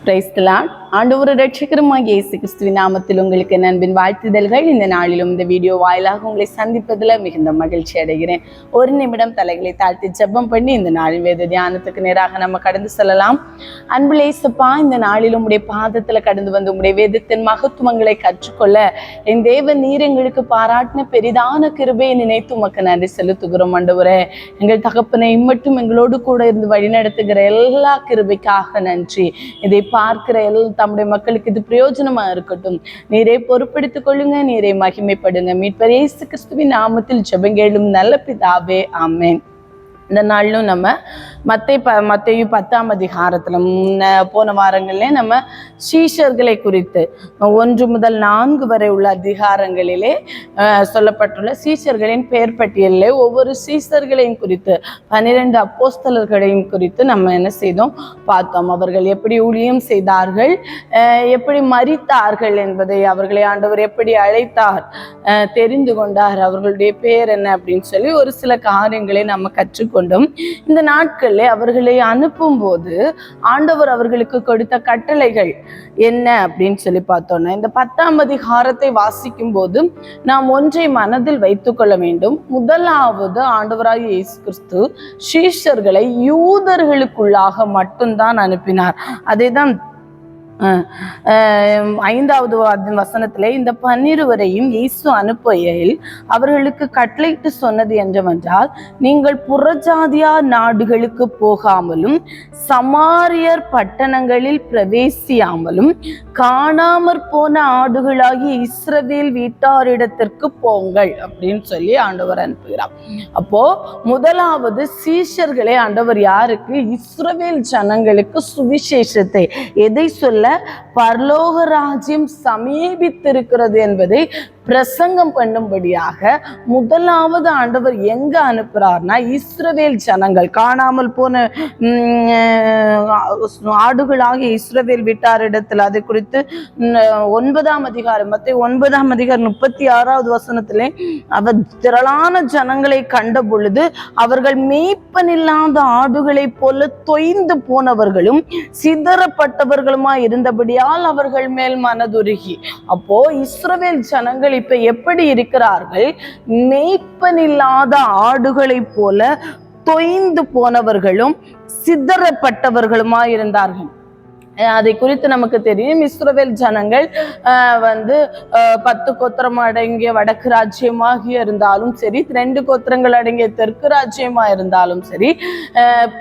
Praise the Lord. ஆண்டவர் ரட்சகருமாகிய இயேசு கிறிஸ்துவின் நாமத்தில் உங்களுக்கு அன்பின் வாழ்த்துதல்கள். இந்த நாளிலும் இந்த வீடியோ வாயிலாக உங்களை சந்திப்பதில் மிகுந்த மகிழ்ச்சி அடைகிறேன். ஒரு நிமிடம் தலைகளை தாழ்த்தி ஜெபம் பண்ணி இந்த நாளின் வேத தியானத்துக்கு நேராக நம்ம கடந்து செல்லலாம். அன்புள்ள இயேசுப்பா, இந்த நாளிலும் உடைய பாதத்தில் கடந்து வந்து உடைய வேதத்தின் மகத்துவங்களை கற்றுக்கொள்ள என் தேவன் நீர் எங்களுக்கு பாராட்டின பெரிதான கிருபையை நினைத்து உமக்கு நன்றி செலுத்துகிறோம். ஆண்டவரே, எங்கள் தகப்பனை இம்மட்டும் எங்களோடு கூட இருந்து வழிநடத்துகிற எல்லா கிருபைக்காக நன்றி. இதை பார்க்கிற தம்முடைய மக்களுக்கு இது பிரயோஜனமா இருக்கட்டும். நீரே பொறுப்படுத்திக் கொள்ளுங்க, நீரே மகிமைப்படுங்க. மீட்பர் இயேசு கிறிஸ்துவின் நாமத்தில் ஜெபங்கேளும் நல்ல பிதாவே, ஆமென். இந்த நாளிலும் நம்ம மத்தேயு 10ஆம் அதிகாரத்தில் போன வாரங்களிலே நம்ம சீஷர்களை குறித்து 1 முதல் 4 வரை உள்ள அதிகாரங்களிலே சொல்லப்பட்டுள்ள சீஷர்களின் பெயர் பட்டியலிலே ஒவ்வொரு சீஷர்களையும் குறித்து 12 அப்போஸ்தலர்களையும் குறித்து நம்ம என்ன செய்தோம் பார்த்தோம். அவர்கள் எப்படி ஊழியம் செய்தார்கள், எப்படி மரித்தார்கள் என்பதை, அவர்களை ஆண்டவர் எப்படி அழைத்தார், தெரிந்து கொண்டார், அவர்களுடைய பெயர் என்ன அப்படின்னு சொல்லி ஒரு சில காரியங்களை நம்ம கற்றுக்கொண்டோம். இந்த நாட்களில் அவர்களை அனுப்பும் போது ஆண்டவர் அவர்களுக்கு கொடுத்த கட்டளைகள் என்ன அப்படின்னு சொல்லி பார்த்தோம்னா, இந்த 10ஆம் அதிகாரத்தை வாசிக்கும் போது நாம் ஒன்றை மனதில் வைத்துக் கொள்ள வேண்டும். முதலாவது, ஆண்டவராகிய இயேசு கிறிஸ்து சீஷர்களை யூதர்களுக்குள்ளாக மட்டும்தான் அனுப்பினார். அதைதான் 5வது வசனத்திலே இந்த 12 இயேசு அனுப்புகையில் அவர்களுக்கு கட்டளையிட்டு சொன்னது என்னவென்றால், நீங்கள் புறஜாதியார் நாடுகளுக்கு போகாமலும் சமாரியர் பட்டணங்களில் பிரவேசியாமலும் காணாமற் போன ஆடுகளாகி இஸ்ரவேல் வீட்டாரிடத்திற்கு போங்கள் அப்படின்னு சொல்லி ஆண்டவர் அனுப்புகிறார். அப்போ முதலாவது சீஷர்களை ஆண்டவர் யாருக்கு? இஸ்ரவேல் ஜனங்களுக்கு சுவிசேஷத்தை, எதை சொல்ல? பரலோக ராஜ்யம் சமீபித்திருக்கிறது என்பதை பிரசங்கம் பண்ணும்படியாக முதலாவது ஆண்டவர் எங்க அனுப்புறார்னா, இஸ்ரவேல் ஜனங்கள், காணாமல் போன ஆடுகளாகிய இஸ்ரவேல் வீட்டாரிடத்தில். அதை குறித்து 9ஆம் அதிகாரம் மத்தேயு 9ஆம் அதிகாரம் 36வது வசனத்திலே, அவர் திரளான ஜனங்களை கண்ட பொழுது அவர்கள் மேய்ப்பனில்லாத ஆடுகளை போல தொய்ந்து போனவர்களும் சிதறப்பட்டவர்களுமாய் இருந்தபடியால் அவர்கள் மேல் மனதுருகி. அப்போ இஸ்ரவேல் ஜனங்கள் இப்ப எப்படி இருக்கிறார்கள்? மேய்ப்பனில்லாத ஆடுகளை போல தொய்ந்து போனவர்களும் சிதறப்பட்டவர்களுமாய் இருந்தார்கள். அதை குறித்து நமக்கு தெரியும். இஸ்ரவேல் ஜனங்கள் 10 கோத்திரம் அடங்கிய வடக்கு ராஜ்யமாக இருந்தாலும் சரி, 2 கோத்திரங்கள் அடங்கிய தெற்கு ராஜ்யமாக இருந்தாலும் சரி,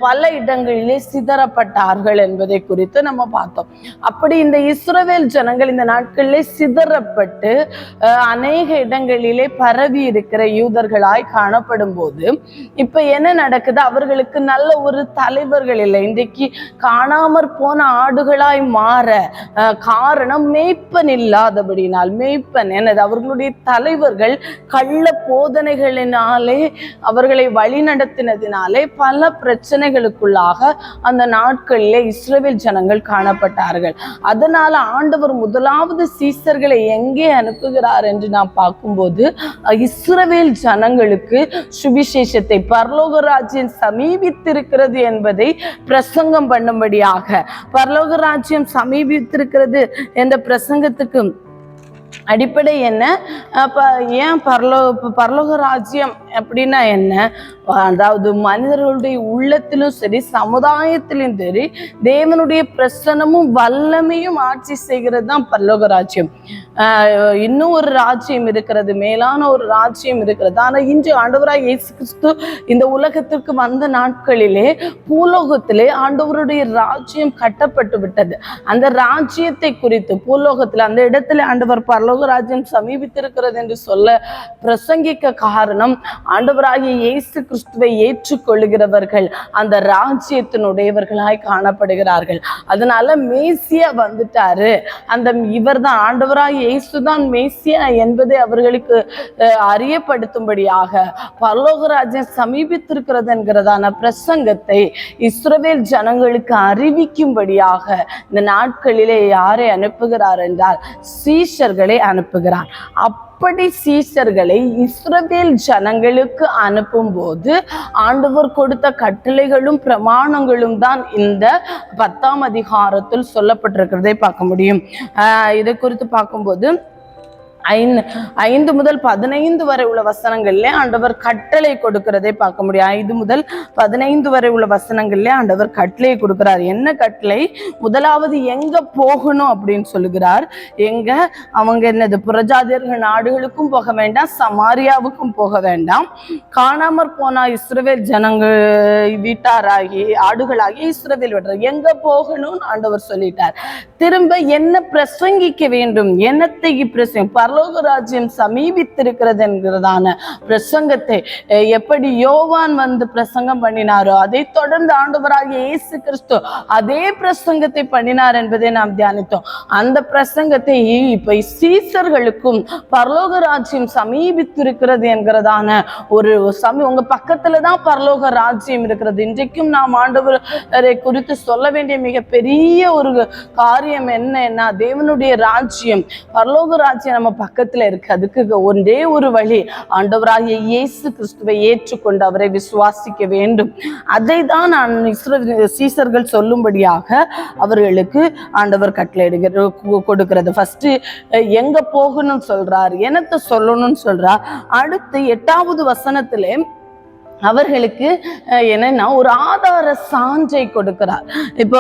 பல இடங்களிலே சிதறப்பட்டார்கள் என்பதை குறித்து நம்ம பார்த்தோம். அப்படி இந்த இஸ்ரவேல் ஜனங்கள் இந்த நாட்களிலே சிதறப்பட்டு அநேக இடங்களிலே பரவி இருக்கிற யூதர்களாய் காணப்படும் போது இப்ப என்ன நடக்குது? அவர்களுக்கு நல்ல ஒரு தலைவர்கள் இல்லை. இன்றைக்கு காணாமற் போன ஆடு மாற காரணம் மேய்ப்பன் இல்லாதபடினால். மேய்ப்பன் என்னது? அவர்களுடைய தலைவர்கள் கள்ள போதனைகளினாலே அவர்களை வழி நடத்தினதினாலே பல பிரச்சனைகளுக்குள்ளாக அந்த நாட்களிலே இஸ்ரவேல் ஜனங்கள் காணப்பட்டார்கள். அதனால ஆண்டவர் முதலாவது சீஷர்களை எங்கே அனுப்புகிறார் என்று நாம் பார்க்கும்போது, இஸ்ரவேல் ஜனங்களுக்கு சுவிசேஷத்தை, பரலோக ராஜ்யம் சமீபித்திருக்கிறது என்பதை பிரசங்கம் பண்ணும்படியாக, பரலோக ராஜ்யம் சமீபித்திருக்கிறது என்ற பிரசங்கத்துக்கு அடிப்படை என்ன? ஏன் பரலோக ராஜ்யம் அப்படின்னா என்ன? அதாவது மனிதர்களுடைய உள்ளத்திலும் சரி, சமுதாயத்திலும் சரி, தேவனுடைய பிரசன்னமும் வல்லமையும் ஆட்சி செய்கிறது தான் பரலோக ராஜ்யம். இன்னும் ஒரு ராஜ்யம் இருக்கிறது, மேலான ஒரு ராஜ்யம் இருக்கிறது. ஆனால் இன்று ஆண்டவராகிய இயேசு கிறிஸ்து இந்த உலகத்திற்கு வந்த நாட்களிலே பூலோகத்திலே ஆண்டவருடைய ராஜ்யம் கட்டப்பட்டு விட்டது. அந்த ராஜ்யத்தை குறித்து பூலோகத்தில் அந்த இடத்துல ஆண்டவர் பரலோக ராஜ்யம் சமீபித்திருக்கிறது என்று சொல்ல பிரசங்கிக்க காரணம், ஆண்டவராகிய இயேசு கிறிஸ்துவை ஏற்றுக்கொள்ளுகிறவர்கள் அந்த ராஜ்யத்தினுடையவர்களாய் காணப்படுகிறார்கள். அதனால மேசியா வந்துட்டாரு, அந்த இவர் தான் ஆண்டவராகிய இயேசுதான் மேசியா என்பதை அவர்களுக்கு அறியப்படுத்தும்படியாக பரலோக ராஜ்யம் சமீபித்திருக்கிறது என்கிறதான பிரசங்கத்தை இஸ்ரவேல் ஜனங்களுக்கு அறிவிக்கும்படியாக இந்த நாட்களிலே யாரை அனுப்புகிறார் என்றால் சீஷர்களை அனுப்புகிறார். அப்படி சீஷர்களை இஸ்ரவேல் ஜனங்களுக்கு அனுப்பும் போது ஆண்டவர் கொடுத்த கட்டளைகளும் பிரமாணங்களும் தான் இந்த 10ஆம் அதிகாரத்தில் சொல்லப்பட்டிருக்கிறதை பார்க்க முடியும். இதை குறித்து பார்க்கும்போது 5 முதல் 15 வரை உள்ள வசனங்கள்ல ஆண்டவர் கட்டளை கொடுக்கிறதை பார்க்க முடியும். 5 முதல் 15 வரை உள்ள வசனங்கள்ல ஆண்டவர் கட்டளையை கொடுக்கிறார். என்ன கட்டளை? முதலாவது எங்க போகணும் அப்படின்னு சொல்லுகிறார். எங்க அவங்க என்னது, புறஜாதியர்கள் நாடுகளுக்கும் போக வேண்டாம், சமாரியாவுக்கும் போக வேண்டாம், காணாமற் போனா இஸ்ரவேல் ஜனங்கள் வீட்டாராகி ஆடுகளாகி இஸ்ரவேல் விடுறார். எங்க போகணும்னு ஆண்டவர் சொல்லிட்டார். திரும்ப என்ன பிரசங்கிக்க வேண்டும், என்னத்தை பரலோக ராஜ்யம் சமீபித்திருக்கிறது என்கிறதான பிரசங்கத்தை எப்படி யோவான் வந்து பிரசங்கம் பண்ணினாரோ அதை தொடர்ந்து ஆண்டவராகிய இயேசு கிறிஸ்து அதே பிரசங்கத்தை பண்ணினார் என்பதை நாம் தியானித்தோம். அந்த பிரசங்கத்தை இப்ப சீசர்களுக்கும் பரலோக ராஜ்யம் சமீபித்திருக்கிறது என்கிறதான ஒரு உங்க பக்கத்துலதான் பரலோக ராஜ்யம் இருக்கிறது. இன்றைக்கும் நாம் ஆண்டவரை குறித்து சொல்ல வேண்டிய மிகப்பெரிய ஒரு காரியம் என்னன்னா, தேவனுடைய ராஜ்யம், பரலோக ராஜ்யம் நம்ம பக்கத்துல இருக்கு. அதுக்கு ஒன்றே ஒரு வழி, ஆண்டவராகிய இயேசு கிறிஸ்துவை ஏற்றுக்கொண்டு அவரை விசுவாசிக்க வேண்டும். அதை தான் நான் சீசர்கள் சொல்லும்படியாக அவர்களுக்கு ஆண்டவர் கட்டளை கொடுக்கிறது. ஃபர்ஸ்ட் எங்க போகணும்னு சொல்றார், என்னத்தை சொல்லணும்னு சொல்றார். அடுத்து 8வது வசனத்திலே அவர்களுக்கு என்னன்னா ஒரு ஆதார சான்றை கொடுக்கிறார். இப்போ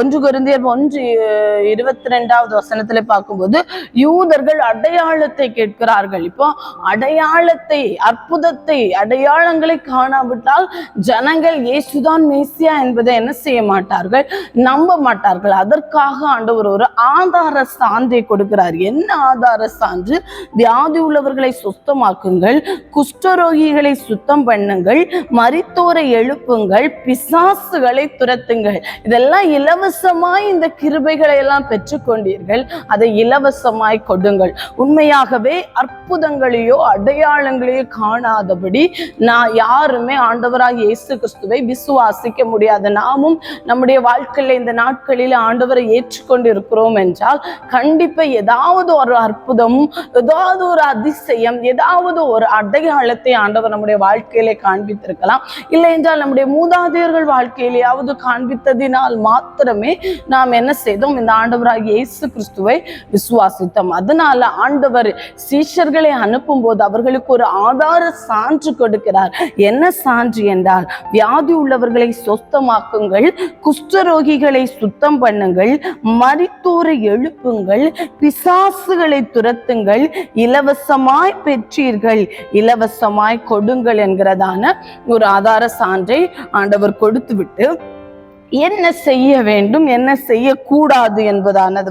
1 கொரிந்தியர் 1:22 வசனத்துல பார்க்கும்போது யூதர்கள் அடையாளத்தை கேட்கிறார்கள். இப்போ அடையாளத்தை, அற்புதத்தை, அடையாளங்களை காணாவிட்டால் ஜனங்கள் இயேசுதான் மேசியா என்பதை என்ன செய்ய மாட்டார்கள், நம்ப மாட்டார்கள். அதற்காக ஆண்டவர் ஒரு ஆதார சான்றை கொடுக்கிறார். என்ன ஆதார சான்று? வியாதி உள்ளவர்களை சுத்தமாக்குங்கள், குஷ்டரோகிகளை சுத்தம் பண்ணுங்கள், மரித்தோரை எழுப்புங்கள், பிசாசுகளை துரத்துங்கள். இதெல்லாம் இலவசமாய் இந்த கிருபைகளை எல்லாம் பெற்றுக்கொண்டீர்கள், அதை இலவசமாய் கொடுங்கள். உண்மையாகவே அற்புதங்களையோ அடையாளங்களையோ காணாதபடி நான் யாருமே ஆண்டவராகிய இயேசு கிறிஸ்துவை விசுவாசிக்க முடியாது. நாமும் நம்முடைய வாழ்க்கையில இந்த நாட்களில் ஆண்டவரை ஏற்றுக்கொண்டு இருக்கிறோம் என்றால் கண்டிப்பா ஏதாவது ஒரு அற்புதமும், ஏதாவது ஒரு அதிசயம், ஏதாவது ஒரு அடையாளத்தை ஆண்டவர் நம்முடைய வாழ்க்கையிலே காண்பித்திருக்கலாம். இல்லை என்றால் நம்முடைய மூதாதையர்கள் வாழ்க்கையிலேயாவது காண்பித்ததினால் மாத்திரமே நாம் என்ன செய்தோம், இந்த ஆண்டவராகிய இயேசு கிறிஸ்துவை விசுவாசித்தோம். அதனால ஆண்டவர் சீஷர்களை அனுப்பும் போது அவர்களுக்கு ஒரு ஆதார சான்று கொடுக்கிறார். என்ன சான்று என்றால், வியாதி உள்ளவர்களை சொஸ்தமாக்குங்கள், குஷ்டரோகிகளை சுத்தம் பண்ணுங்கள், மரித்தோரை எழுப்புங்கள், பிசாசுகளை துரத்துங்கள், இலவசமாய் பெற்றீர்கள், இலவசமாய் கொடுங்கள் என்கிறதான ஒரு ஆதார சான்றை ஆண்டவர் கொடுத்து விட்டு என்ன செய்ய வேண்டும், என்ன செய்யக்கூடாது என்பதான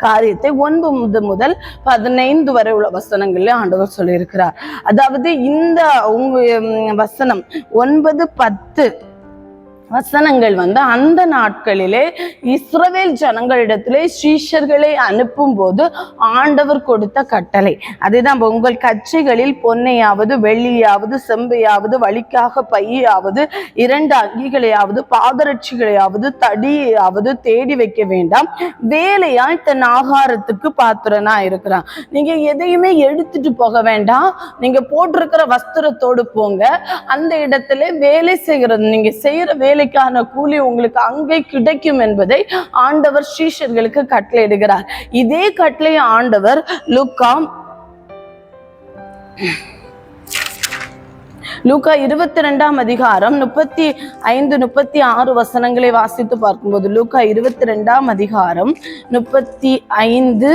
காரியத்தை 9 முதல் 15 வரை உள்ள வசனங்கள்ல ஆண்டவர் சொல்லியிருக்கிறார். அதாவது இந்த வசனம் 9, 10 வசனங்கள் அந்த நாட்களிலே இஸ்ரவேல் ஜனங்களிடத்திலே சீஷர்களை அனுப்பும் போது ஆண்டவர் கொடுத்த கட்டளை. அதுதான், உங்கள் கச்சைகளில் பொன்னையாவது வெள்ளியாவது செம்பையாவது வழிக்காக பையாவது 2 அங்கிகளையாவது பாதரட்சிகளையாவது தடியாவது தேடி வைக்க வேண்டாம், வேலையால் தன் ஆகாரத்துக்கு பாத்திரனா இருக்கிறான். நீங்க எதையுமே எடுத்துட்டு போக வேண்டாம், நீங்க போட்டிருக்கிற வஸ்திரத்தோடு போங்க. அந்த இடத்துல வேலை செய்கிறது, நீங்க செய்யற வேலைக்கான கூலி உங்களுக்கு அங்கே கிடைக்கும் என்பதை ஆண்டவர் சீஷர்களுக்கு கட்டளையிடுகிறார். இதே கட்டளை ஆண்டவர் லூக்கா 22ஆம் அதிகாரம் 35, 36 வசனங்களை வாசித்து பார்க்கும்போது, லூக்கா 22ஆம் அதிகாரம் 35,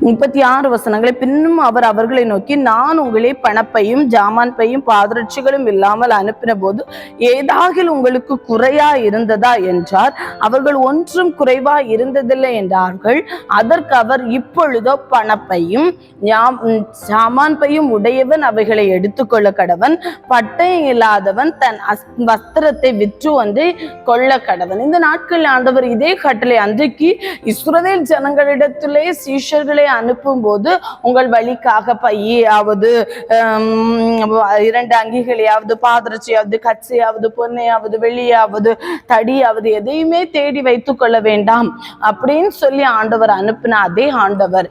36 வசனங்களை. பின்னும் அவர் அவர்களை நோக்கி, நான் உங்களை பணப்பையும் ஜாமான் பையும் பாதரட்சிகளும் இல்லாமல் அனுப்பின போது ஏதாகில் உங்களுக்கு குறையா இருந்ததா என்றார். அவர்கள் ஒன்றும் குறைவா இருந்ததில்லை என்றார்கள். அதற்கு அவர், இப்பொழுதோ பணப்பையும் ஜாமான் பையும் உடையவன் அவைகளை எடுத்துக்கொள்ள கடவன், பட்டயம் இல்லாதவன் தன் வஸ்திரத்தை விற்று ஒன்றை கொள்ள கடவன். இந்த நாட்களில் ஆண்டவர் இதே கட்டளை அன்றைக்கு இஸ்ரவேல் ஜனங்களிடத்திலே சீஷர் சீஷர்களை அனுப்பும் போது உங்கள் வழிக்காக பையாவது 2 அங்கிகளையாவது பாதரட்சியாவது கச்சையாவது பொன்னையாவது வெள்ளியாவது தடியாவது எதையுமே தேடி வைத்துக் கொள்ள வேண்டாம் அப்படின்னு சொல்லி ஆண்டவர் அனுப்பின அதே ஆண்டவர்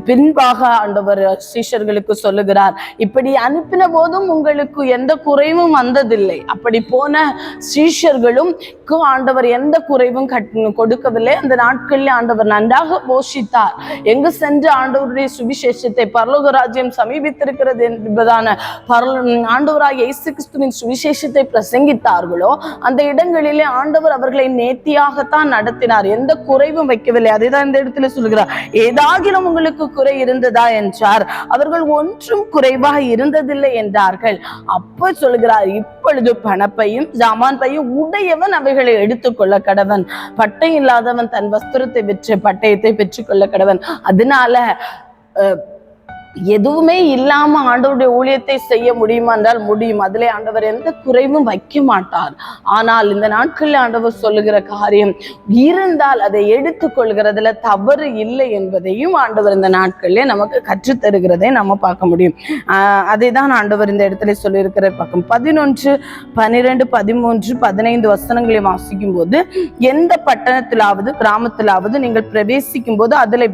பின்பாக ஆண்டவர் சீஷர்களுக்கு சொல்லுகிறார், இப்படி அனுப்பின போதும் உங்களுக்கு எந்த குறைவும் வந்ததில்லை. அப்படி போன சீஷர்களும் ஆண்டவர் எந்த குறைவும் கொடுக்கவில்லை. அந்த நாட்களில் ஆண்டவர் நன்றாக போஷித்தார். எங்கு சென்று ஆண்டவருடைய சுவிசேஷத்தை பரலோக ராஜ்யம் சமீபித்திருக்கிறது என்பதான ஆண்டவராகிய இயேசு கிறிஸ்துவின் சுவிசேஷத்தை பிரசங்கித்தார்களோ அந்த இடங்களிலே ஆண்டவர் அவர்களை நேர்த்தியாகத்தான் நடத்தினார். எந்த குறைவும் வைக்கவில்லை. அதைதான் இந்த இடத்துல சொல்லுகிறார், ஏதாகிலும் உங்களுக்கு குறை இருந்ததா என்றார். அவர்கள் ஒன்றும் குறைவாக இருந்ததில்லை என்றார்கள். அப்ப சொல்லுகிறார், இப்பொழுது பணப்பையும் ஜாமான் பையும் உடையவன் அவைகளை எடுத்துக்கொள்ள கடவன், பட்டை இல்லாதவன் தன் வஸ்திரத்தை விற்று பட்டயத்தை பெற்றுக்கொள்ள கடவன். அதனால எதுவுமே இல்லாம ஆண்டவருடைய ஊழியத்தை செய்ய முடியுமா என்றால் முடியும். அதிலே ஆண்டவர் எந்த குறைவும் வைக்க மாட்டார். ஆனால் இந்த நாட்களில் ஆண்டவர் சொல்லுகிற காரியம் இருந்தால் அதை எடுத்துக்கொள்கிறதுல தவறு இல்லை என்பதையும் ஆண்டவர் இந்த நாட்களிலே நமக்கு கற்றுத்தருகிறதை நம்ம பார்க்க முடியும். அதை தான் ஆண்டவர் இந்த இடத்துல சொல்லியிருக்கிற பக்கம் 11, 12, 13, 15 வசனங்களை வாசிக்கும் போது, எந்த பட்டணத்திலாவது கிராமத்திலாவது நீங்கள் பிரவேசிக்கும் போது அதில்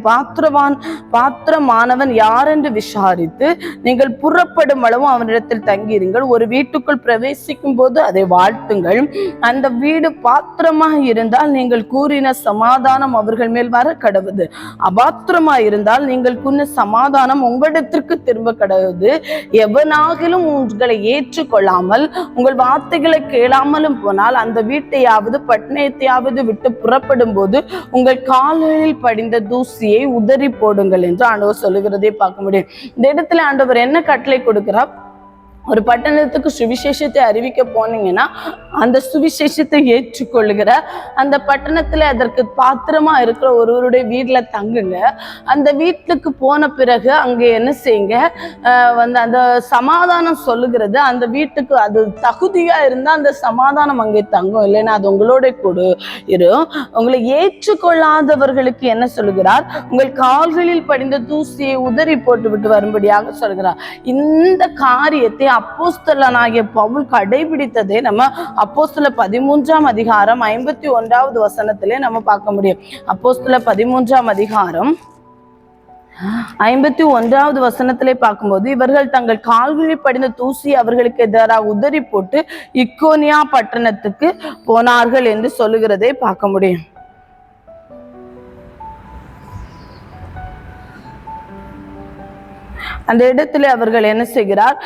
பாத்திரமானவன் யார் என்று விசாரித்து நீங்கள் புறப்படும் அளவும் அவனிடத்தில் தங்கியிருங்கள். ஒரு வீட்டுக்குள் பிரவேசிக்கும் போது அதை வாழ்த்துங்கள். அந்த வீடு பாத்திரமாக இருந்தால் நீங்கள் கூறின சமாதானம் அவர்கள் மேல் வர கடவுது. அபாத்திரமாக இருந்தால் நீங்கள் கூறின சமாதானம் உங்களிடத்திற்கு திரும்ப கடவுது. எவனாகிலும் உங்களை ஏற்றுக்கொள்ளாமல் உங்கள் வார்த்தைகளை கேளாமலும் போனால் அந்த வீட்டையாவது பட்டணத்தையாவது விட்டு புறப்படும் போது உங்கள் கால்களில் படிந்த தூசியை உதறி போடுங்கள் என்று ஆண்டவர் சொல்லுகிறதை பார்க்க முடியும். இந்த இடத்துல ஆண்டவர் என்ன கட்டளை கொடுக்கிறார்? ஒரு பட்டணத்துக்கு சுவிசேஷத்தை அறிவிக்க போனீங்கன்னா அந்த சுவிசேஷத்தை ஏற்றுக்கொள்ளுகிற அந்த பட்டணத்துல அதற்கு பாத்திரமா இருக்கிற ஒருவருடைய வீட்டுல தங்குங்க. அந்த வீட்டுக்கு போன பிறகு அங்க என்ன செய்யுங்க, அந்த சமாதானம் சொல்லுகிறது அந்த வீட்டுக்கு அது தகுதியா இருந்தா அந்த சமாதானம் அங்கே தங்கும், இல்லைன்னா அது உங்களோட கூட இரும். உங்களை ஏற்றுக்கொள்ளாதவர்களுக்கு என்ன சொல்லுகிறார்? உங்கள் கால்களில் படிந்த தூசியை உதறி போட்டு விட்டு வரும்படியாக சொல்கிறார். இந்த காரியத்தை அப்போஸ்தலனாகிய பவுல் கடைபிடித்ததை நம்ம அப்போஸ்தலர் 13ஆம் அதிகாரம் 51வது வசனத்திலே நம்ம பார்க்க முடியும். அப்போஸ்தலர் 13ஆம் அதிகாரம் 51வது வசனத்திலே பார்க்கும்போது, இவர்கள் தங்கள் கால்களில் படிந்த தூசி அவர்களுக்கு எதிராக உதறி போட்டு இக்கோனியா பட்டணத்துக்கு போனார்கள் என்று சொல்லுகிறதை பார்க்க முடியும். அந்த இடத்துல அவர்கள் என்ன செய்கிறார்?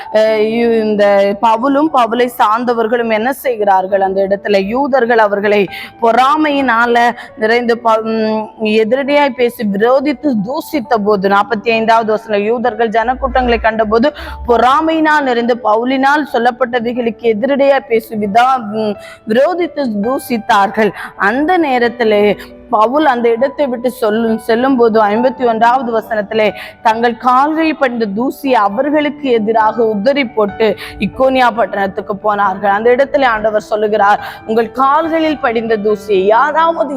இந்த பவுலும் பவுலை சார்ந்தவர்களும் என்ன செய்கிறார்கள்? அந்த இடத்துல யூதர்கள் அவர்களை பொறாமையினால நிறைந்து எதிரடியாய் பேசி விரோதித்து தூசித்த போது 45வது வசனம், யூதர்கள் ஜனக்கூட்டங்களை கண்ட போது பொறாமையினால் நிறைந்து பவுலினால் சொல்லப்பட்டவைகளுக்கு எதிரடியாய் பேசி விரோதித்து தூசித்தார்கள். அந்த நேரத்திலே பவுல் அந்த இடத்தை விட்டு செல்லும் போது 51வது வசனத்திலே தங்கள் கால்களில் படிந்த தூசியை அவர்களுக்கு எதிராக உதறி போட்டு இக்கோனியா பட்டணத்துக்கு போனார்கள். அந்த இடத்துல ஆண்டவர் சொல்லுகிறார், உங்கள் கால்களில் படிந்த தூசியை யாராவது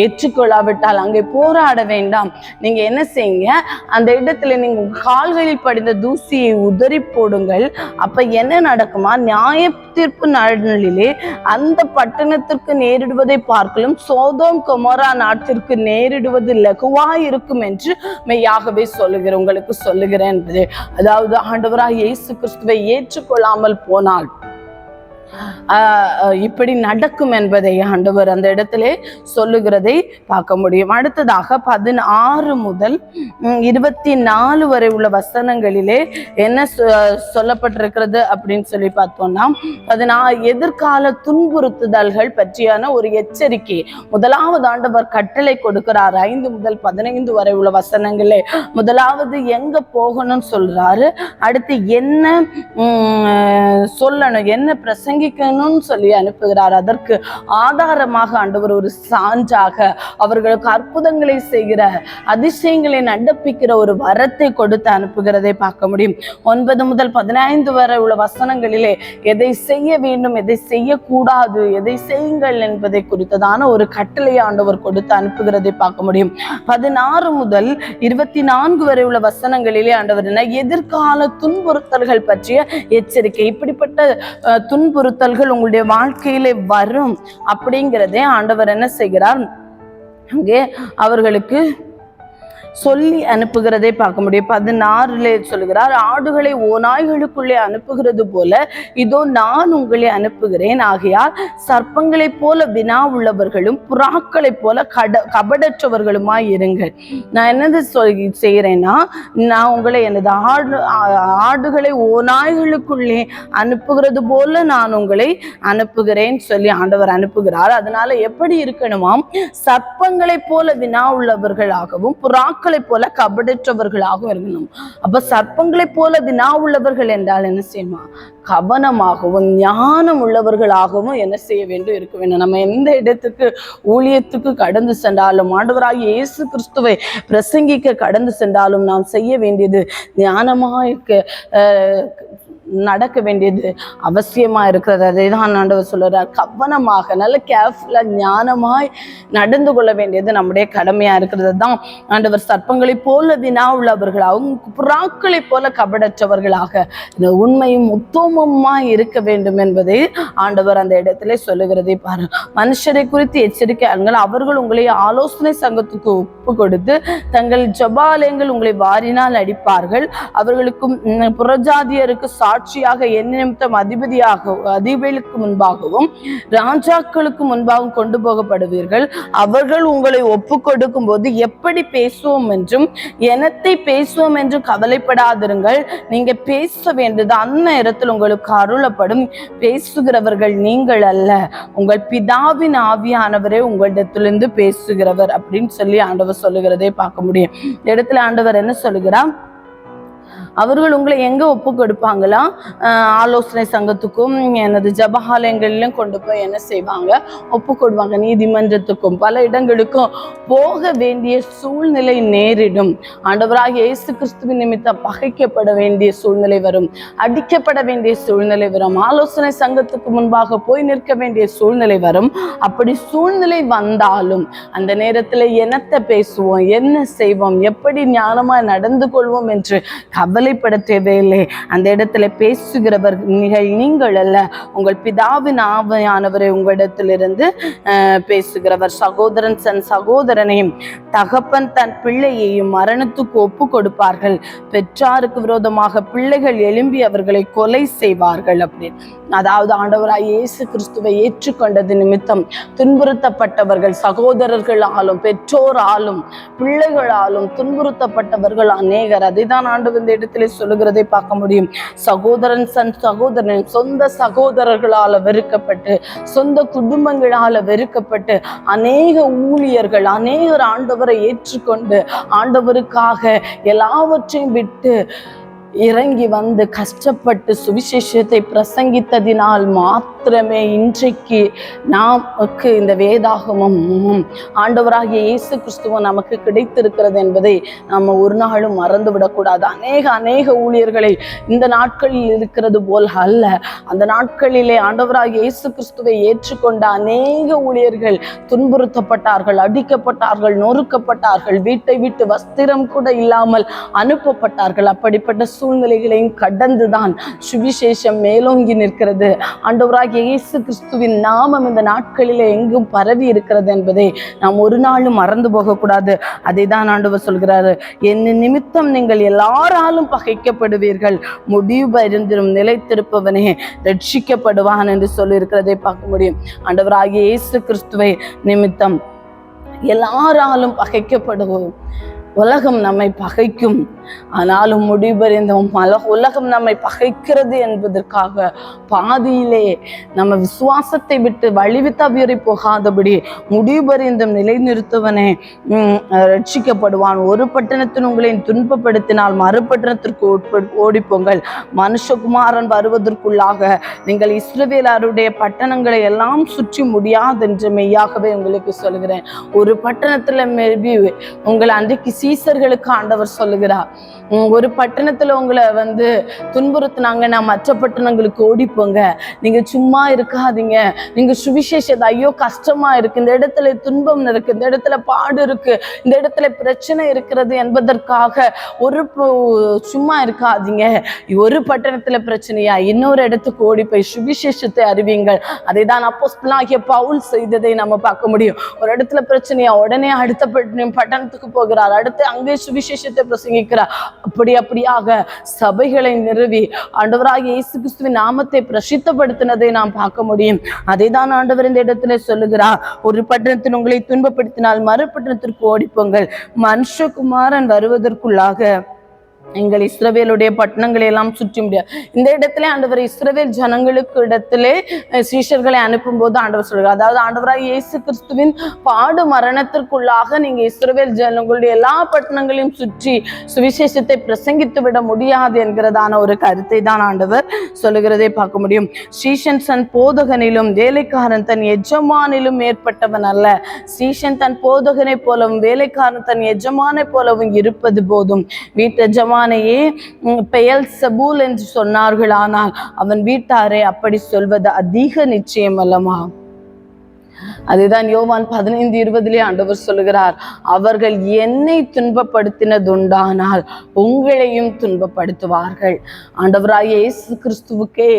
ஏற்றுக்கொள்ளாவிட்டால் அங்கே போராட வேண்டாம். நீங்க என்ன செய்யுங்க, அந்த இடத்துல நீங்க கால்களில் படிந்த தூசியை உதறி போடுங்கள். அப்ப என்ன நடக்குமா? நியாய தீர்ப்பு நாளிலே அந்த பட்டணத்திற்கு நேரிடுவதை பார்க்கலும் சோதோம் கொமோரா நாட்டிற்கு நேரிடுவது லகுவாய் இருக்கும் என்று மெய்யாகவே உங்களுக்கு சொல்லுகிறேன். அதாவது ஆண்டவராகிய இயேசு கிறிஸ்துவை ஏற்றுக்கொள்ளாமல் போனால் இப்படி நடக்கும் என்பதை ஆண்டவர் அந்த இடத்திலே சொல்லுகிறதை பார்க்க முடியும். அடுத்ததாக 16 முதல் 24 வரை உள்ள வசனங்களிலே என்ன சொல்லப்பட்டிருக்கிறது அப்படின்னு சொல்லி பார்த்தோம்னா, எதிர்கால துன்புறுத்துதல்கள் பற்றியான ஒரு எச்சரிக்கை முதலாவது ஆண்டவர் கட்டளை கொடுக்கிறார். 5 முதல் 15 வரை உள்ள வசனங்களே முதலாவது எங்க போகணும்னு சொல்றாரு, அடுத்து என்ன சொல்லணும், என்ன பிரசங்க பிரசங்கிக்கணும்னு சொல்லி அனுப்புகிறார். அதற்கு ஆதாரமாக ஆண்டவர் ஒரு சான்றாக அவர்களுக்கு அற்புதங்களை செய்கிற, அதிசயங்களை நடப்பிக்கிற ஒரு வரத்தை கொடுத்து அனுப்புகிறதை பார்க்க முடியும். 9 முதல் 15 வரை உள்ள வசனங்களிலே எதை செய்ய வேண்டும், எதை செய்யக்கூடாது, எதை செய்யுங்கள் என்பதை குறித்ததான ஒரு கட்டளை ஆண்டவர் கொடுத்து அனுப்புகிறதை பார்க்க முடியும். 16 முதல் 24 வரை உள்ள வசனங்களிலே ஆண்டவர் என்ன, எதிர்கால துன்புறுத்தல்கள் பற்றிய எச்சரிக்கை. இப்படிப்பட்ட துன்புறுத்தல்கள் உங்களுடைய வாழ்க்கையிலே வரும் அப்படிங்கிறதே ஆண்டவர் என்ன செய்கிறார், அங்கே அவர்களுக்கு சொல்லி அனுப்புகிறதை பார்க்க முடியும். 16 சொல்கிறார், ஆடுகளை ஓநாய்களுக்குள்ளே அனுப்புகிறது போல இதோ நான் உங்களை அனுப்புகிறேன். ஆகையால் சர்ப்பங்களை போல வினா உள்ளவர்களும் புறாக்களை போல கபடற்றவர்களுமாய் இருங்கள். நான் என்னது செய்கிறேன்னா, நான் உங்களை எனது ஆடுகளை ஓநாய்களுக்குள்ளே அனுப்புகிறது போல நான் உங்களை அனுப்புகிறேன் சொல்லி ஆண்டவர் அனுப்புகிறார். அதனால எப்படி இருக்கணுமாம், சர்ப்பங்களை போல வினா உள்ளவர்களாகவும் புறாக்களை போல கபடற்றவர்களாகவும் இருக்கணும். அப்ப சர்ப்பங்களை போல வினா உள்ளவர்கள் என்றால் என்ன செய்யணுமா, கவனமாகவும் ஞானம் உள்ளவர்களாகவும் என்ன செய்ய வேண்டும், இருக்க வேண்டும். நம்ம எந்த இடத்துக்கு ஊழியத்துக்கு கடந்து சென்றாலும், ஆண்டவராகிய இயேசு கிறிஸ்துவை பிரசங்கிக்க கடந்து சென்றாலும் நாம் செய்ய வேண்டியது ஞானமாக நடக்க வேண்டியது அவசியமா இருக்கிறது. அதை தான் ஆண்டவர் சொல்றார், கவனமாக நல்ல கேர்ஃபுல்லா ஞானமாய் நடந்து கொள்ள வேண்டியது நம்முடைய கடமையா இருக்கிறது தான் ஆண்டவர் சர்ப்பங்களை போல வினா உள்ளவர்களாகவும் புறாக்களை போல கபடற்றவர்களாக இந்த உண்மையும் உத்தமமாய் இருக்க வேண்டும் என்பதை ஆண்டவர் அந்த இடத்துல சொல்லுகிறதை பாரு. மனுஷரை குறித்து எச்சரிக்கையாளர்கள், அவர்கள் உங்களை ஆலோசனை சங்கத்துக்கு ஒப்பு கொடுத்து தங்கள் ஜபாலயங்கள் உங்களை வாரினால் அடிப்பார்கள். அவர்களுக்கும் புறஜாதியருக்கு சாட்சியாக என் நிமித்தம் அதிபதிகளுக்கு முன்பாகவும் ராஜாக்களுக்கு முன்பாகவும் கொண்டு போகப்படுவீர்கள். அவர்கள் உங்களை ஒப்பு கொடுக்கும் போது எப்படி பேசுவோம் என்றும் எனத்தை பேசுவோம் என்றும் கவலைப்படாதிருங்கள். நீங்க பேச வேண்டியது அந்நேரத்தில் உங்களுக்கு அருளப்படும். பேசுகிறவர்கள் நீங்கள் அல்ல, உங்கள் பிதாவின் ஆவியானவரே உங்களிடத்திலிருந்து பேசுகிறவர் அப்படின்னு சொல்லி ஆண்டவர் சொல்லுகிறதை பார்க்க முடியும். இந்த இடத்துல ஆண்டவர் என்ன சொல்லுகிறார், அவர்கள் உங்களை எங்க ஒப்பு கொடுப்பாங்களா, ஆலோசனை சங்கத்துக்கும் எனது ஜபஹாலயங்களிலும் கொண்டு போய் என்ன செய்வாங்க, ஒப்பு கொடுவாங்க. நீதிமன்றத்துக்கும் பல இடங்களுக்கும் போக வேண்டிய சூழ்நிலை நேரிடும். ஆண்டவராகிய இயேசு கிறிஸ்துவின் நிமித்தம் பகைக்கப்பட வேண்டிய சூழ்நிலை வரும், அடிக்கப்பட வேண்டிய சூழ்நிலை வரும், ஆலோசனை சங்கத்துக்கு முன்பாக போய் நிற்க வேண்டிய சூழ்நிலை வரும். அப்படி சூழ்நிலை வந்தாலும் அந்த நேரத்துல என்னத்தை பேசுவோம், என்ன செய்வோம், எப்படி ஞானமா நடந்து கொள்வோம் என்று கவலைப்பட தேவையில்லை. அந்த இடத்துல பேசுகிறவர்கள் நீங்கள் அல்ல, உங்கள் பிதாவின் ஆவியானவரை உங்களிடத்திலிருந்து பேசுகிறவர். சகோதரன் தன் சகோதரனையும் தகப்பன் தன் பிள்ளையையும் மரணத்துக்கு ஒப்பு கொடுப்பார்கள். பெற்றாருக்கு விரோதமாக பிள்ளைகள் எழும்பி அவர்களை கொலை செய்வார்கள் அப்படின்னு. அதாவது ஆண்டவராய் இயேசு கிறிஸ்துவை ஏற்றுக்கொண்டது நிமித்தம் துன்புறுத்தப்பட்டவர்கள், சகோதரர்களாலும் பெற்றோராலும் பிள்ளைகளாலும் துன்புறுத்தப்பட்டவர்கள் அநேகர். அதை தான் ஆண்டவர் இந்த இடத்துல சொல்லுகிறதை பார்க்க முடியும். சகோதரன் தன் சகோதரன் சொந்த சகோதரர்களால வெறுக்கப்பட்டு, சொந்த குடும்பங்களால வெறுக்கப்பட்டு அநேக ஊழியர்கள் அநேகர் ஆண்டவரை ஏற்றுக்கொண்டு ஆண்டவருக்காக எல்லாவற்றையும் விட்டு இறங்கி வந்து கஷ்டப்பட்டு சுவிசேஷத்தை பிரசங்கித்ததினால் மாத்திரமே இன்றைக்கு நமக்கு இந்த வேதாகமும் ஆண்டவராகிய இயேசு கிறிஸ்துவும் நமக்கு கிடைத்திருக்கிறது என்பதை நம்ம ஒரு நாளும் மறந்து விடக்கூடாது. அநேக ஊழியர்களை இந்த நாட்களில் இருக்கிறது போல் அல்ல, அந்த நாட்களிலே ஆண்டவராகிய இயேசு கிறிஸ்துவை ஏற்றுக்கொண்ட அநேக ஊழியர்கள் துன்புறுத்தப்பட்டார்கள், அடிக்கப்பட்டார்கள், நொறுக்கப்பட்டார்கள், வீட்டை விட்டு வஸ்திரம் கூட இல்லாமல் அனுப்பப்பட்டார்கள். அப்படிப்பட்ட சூழ்நிலைகளையும் கடந்துதான் சுவிசேஷம் மேலோங்கி நிற்கிறது. ஆண்டவராகிய இயேசு கிறிஸ்துவின் நாமம் இந்த நாட்களிலே எங்கும் பரவி இருக்கிறது என்பதை நாம் ஒரு நாளும் மறந்து போகக்கூடாது. அதை தான் ஆண்டவர் சொல்கிறாரு, என் நிமித்தம் நீங்கள் எல்லாராலும் பகைக்கப்படுவீர்கள், முடிவு பரிந்தும் நிலைத்திருப்பவனே ரட்சிக்கப்படுவான் என்று சொல்லி இருக்கிறதை பார்க்க முடியும். ஆண்டவராகிய இயேசு கிறிஸ்துவை நிமித்தம் எல்லாராலும் பகைக்கப்படுவோம். உலகம் நம்மை பகைக்கும், ஆனாலும் முடிவறிந்த உலகம் நம்மை பகைக்கிறது என்பதற்காக பாதியிலே நம்ம விசுவாசத்தை விட்டு வழிவி தவறி போகாதபடி முடிவறிந்தும் நிலைநிறுத்துவனே ரட்சிக்கப்படுவான். ஒரு பட்டணத்தின் உங்களை துன்பப்படுத்தினால் மறுபட்டணத்திற்கு ஓடிப்போங்கள். மனுஷகுமாரன் வருவதற்குள்ளாக நீங்கள் இஸ்ரவேலருடைய பட்டணங்களை எல்லாம் சுற்றி முடியாது என்று மெய்யாகவே உங்களுக்கு சொல்லுகிறேன். ஒரு பட்டணத்துல மேபி உங்களை அன்றைக்கு சீசர்களுக்கு ஆண்டவர் சொல்லுகிறார், ஒரு பட்டணத்துல உங்களை துன்புறுத்தினாங்கன்னா மற்ற பட்டணங்களுக்கு ஓடிப்போங்க, நீங்க சும்மா இருக்காதீங்க, நீங்க சுவிசேஷத்தை ஐயோ கஷ்டமா இருக்கு, இந்த இடத்துல துன்பம் இருக்கு, இந்த இடத்துல பாடு இருக்கு, இந்த இடத்துல பிரச்சனை இருக்கிறது என்பதற்காக சும்மா இருக்காதீங்க. ஒரு பட்டணத்துல பிரச்சனையா இன்னொரு இடத்துக்கு ஓடி போய் சுவிசேஷத்தை அறிவிங்கள். அதை தான் அப்போஸ்தலனாகிய பவுல் செய்ததை நம்ம பார்க்க முடியும். ஒரு இடத்துல பிரச்சனையா உடனே அடுத்த பட்டணத்துக்கு போகிறார், அடுத்து அங்கே சுவிசேஷத்தை பிரசங்கிக்கிறார். அப்படியாக சபைகளை நிறுவி ஆண்டவராகிய இயேசு கிறிஸ்துவின் நாமத்தை பிரசித்தப்படுத்தினதை நாம் பார்க்க முடியும். அதை தான் ஆண்டவர் இந்த இடத்துல சொல்லுகிறார், ஒரு பட்டணத்தில் உங்களை துன்பப்படுத்தினால் மறுபட்டணத்திற்கு ஓடிப்போங்கள், மனுஷகுமாரன் வருவதற்குள்ளாக எங்கள் இஸ்ரவேலுடைய பட்டணங்களை எல்லாம் சுற்றி முடியாது. இந்த இடத்துல ஆண்டவர் இஸ்ரவேல் ஜனங்களுக்கு இடத்திலே சீஷர்களை அனுப்பும் போது ஆண்டவர் சொல்கிறார், அதாவது ஆண்டவராக இயேசு கிறிஸ்துவின் பாடு மரணத்திற்குள்ளாக நீங்க இஸ்ரவேல் ஜனங்களுடைய எல்லா பட்டணங்களையும் சுற்றி சுவிசேஷத்தை பிரசங்கித்து விட முடியாது என்கிறதான ஒரு கருத்தை தான் ஆண்டவர் சொல்லுகிறதை பார்க்க முடியும். சீஷன் தன் போதகனிலும் வேலைக்காரன் தன் எஜமானிலும் ஏற்பட்டவன் அல்ல. சீஷன் தன் போதகனை போலவும் வேலைக்காரன் தன் எஜமானை போலவும் இருப்பது போதும். வீட்டு பெயல்செபூல் என்று சொன்னார்கள், ஆனால் அவன் வீட்டாரே அப்படி சொல்வது அதிக நிச்சயம் அல்லமா. அதுதான் யோவான் 15:20 ஆண்டவர் சொல்லுகிறார், அவர்கள் என்னை துன்பப்படுத்தினதுண்டானால் உங்களையும் துன்பப்படுத்துவார்கள். ஆண்டவராகிய இயேசு கிறிஸ்துவுக்கே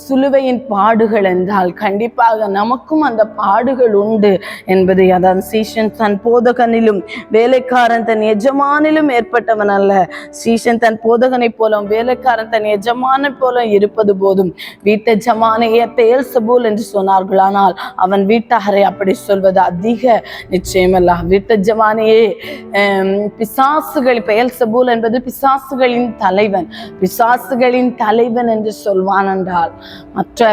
சிலுவையின் பாடுகள் என்றால் கண்டிப்பாக நமக்கும் அந்த பாடுகள் உண்டு என்பதை, அதான் சீஷன் தன் போதகனிலும் வேலைக்காரன் தன் எஜமானிலும் ஏற்பட்டவன் அல்ல. சீஷன் தன் போதகனை போலும் வேலைக்காரன் தன் எஜமானை போல இருப்பது போதும். வீட்டு எஜமானையே பெயல்செபூல் என்று சொன்னார்கள், ஆனால் அவன் வீட்டாரை அப்படி சொல்வது அதிக நிச்சயமல்ல. வீட்டு எஜமானையே பிசாசுகள், பெயல்செபூல் என்பது பிசாசுகளின் தலைவன், பிசாசுகளின் தலைவன் என்று சொல்வான் என்றால் மற்ற